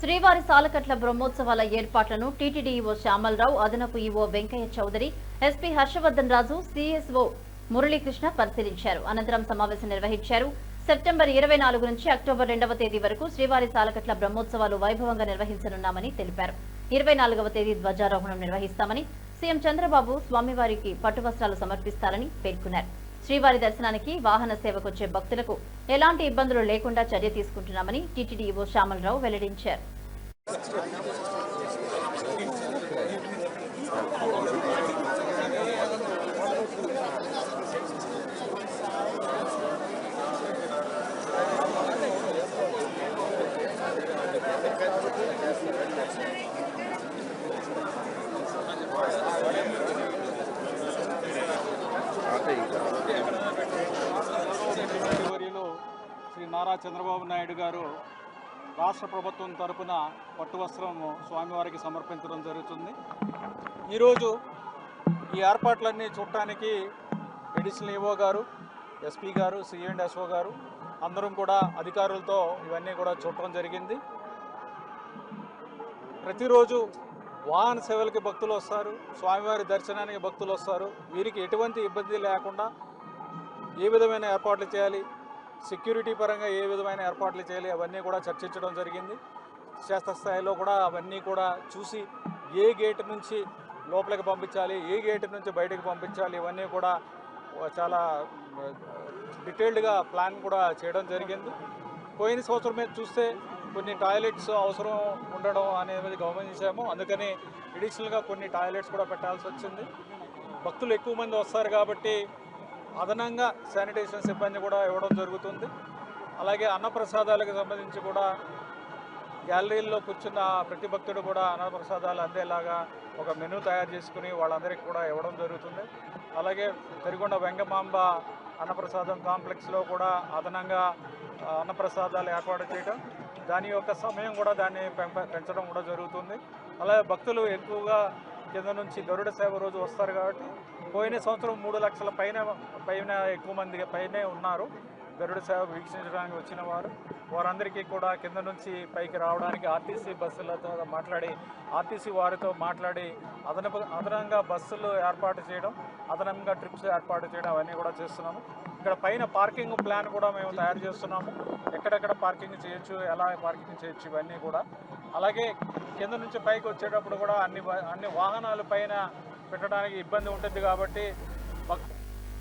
శ్రీవారి సాలకట్ల బ్రహ్మోత్సవాల ఏర్పాట్లను టీటీడీఈఓ శ్యామలరావు, అదనపు ఈవో వెంకయ్య చౌదరి, ఎస్పీ హర్షవర్ధన్ రాజు, సిఎస్ఓ మురళీకృష్ణ పరిశీలించారు. అనంతరం సమావేశం నిర్వహించారు. సెప్టెంబర్ 24 నుంచి అక్టోబర్ 2వ తేదీ వరకు శ్రీవారి సాలకట్ల బ్రహ్మోత్సవాలు వైభవంగా నిర్వహించనున్నామని తెలిపారు. 24వ తేదీ ధ్వజారోహణం నిర్వహిస్తామని, సీఎం చంద్రబాబు స్వామివారికి పట్టు వస్త్రాలు సమర్పిస్తారని పేర్కొన్నారు. శ్రీవారి దర్శనానికి వాహన సేవకొచ్చే భక్తులకు ఎలాంటి ఇబ్బందులు లేకుండా చర్య తీసుకుంటున్నామని టీటీడీఈఓ శ్యామలరావు వెల్లడించారు. శ్రీ నారా చంద్రబాబు నాయుడు గారు రాష్ట్ర ప్రభుత్వం తరపున పట్టు వస్త్రము స్వామివారికి సమర్పించడం జరుగుతుంది. ఈరోజు ఈ ఏర్పాట్లన్నీ చూడటానికి అడిషనల్ ఈవో గారు, ఎస్పీ గారు, సిఎండ్ఎస్ఓ గారు అందరం కూడా అధికారులతో ఇవన్నీ కూడా చూడటం జరిగింది. ప్రతిరోజు వాహన సేవలకి భక్తులు వస్తారు, స్వామివారి దర్శనానికి భక్తులు వస్తారు. వీరికి ఎటువంటి ఇబ్బంది లేకుండా ఏ విధమైన ఏర్పాట్లు చేయాలి, సెక్యూరిటీ పరంగా ఏ విధమైన ఏర్పాట్లు చేయాలి అవన్నీ కూడా చర్చించడం జరిగింది. క్షేత్రస్థాయిలో కూడా అవన్నీ కూడా చూసి ఏ గేటు నుంచి లోపలికి పంపించాలి, ఏ గేటు నుంచి బయటకు పంపించాలి ఇవన్నీ కూడా చాలా డీటెయిల్డ్గా ప్లాన్ కూడా చేయడం జరిగింది. పోయిన సంవత్సరం మీద చూస్తే కొన్ని టాయిలెట్స్ అవసరం ఉండడం అనేది గమనించాము. అందుకని అడిషనల్గా కొన్ని టాయిలెట్స్ కూడా పెట్టాల్సి వచ్చింది. భక్తులు ఎక్కువ మంది వస్తారు కాబట్టి అదనంగా శానిటేషన్ సిబ్బంది కూడా ఇవ్వడం జరుగుతుంది. అలాగే అన్నప్రసాదాలకు సంబంధించి కూడా గ్యాలరీల్లో కూర్చున్న ప్రతి భక్తుడు కూడా అన్నప్రసాదాలు అందేలాగా ఒక మెనూ తయారు చేసుకుని వాళ్ళందరికీ కూడా ఇవ్వడం జరుగుతుంది. అలాగే పెరిగొండ వెంగమాంబ అన్నప్రసాదం కాంప్లెక్స్లో కూడా అదనంగా అన్నప్రసాదాలు ఏర్పాటు చేయడం, దాని యొక్క సమయం కూడా దాన్ని పెంచడం కూడా జరుగుతుంది. అలాగే భక్తులు ఎక్కువగా కింద నుంచి గరుడ సేవ రోజు వస్తారు కాబట్టి పోయిన సంవత్సరం 3 లక్షల పైన ఎక్కువ మంది పైనే ఉన్నారు గరుడ సేవ వీక్షించడానికి వచ్చిన వారందరికీ కూడా కింద నుంచి పైకి రావడానికి ఆర్టీసీ బస్సులతో మాట్లాడి, ఆర్టీసీ వారితో మాట్లాడి అదనంగా బస్సులు ఏర్పాటు చేయడం, అదనంగా ట్రిప్స్ ఏర్పాటు చేయడం అవన్నీ కూడా చేస్తున్నాము. ఇక్కడ పైన పార్కింగ్ ప్లాన్ కూడా మేము తయారు చేస్తున్నాము. ఎక్కడెక్కడ పార్కింగ్ చేయొచ్చు, ఎలా పార్కింగ్ చేయొచ్చు ఇవన్నీ కూడా. అలాగే కింద నుంచి పైకి వచ్చేటప్పుడు కూడా అన్ని వాహనాలు పైన పెట్టడానికి ఇబ్బంది ఉంటుంది కాబట్టి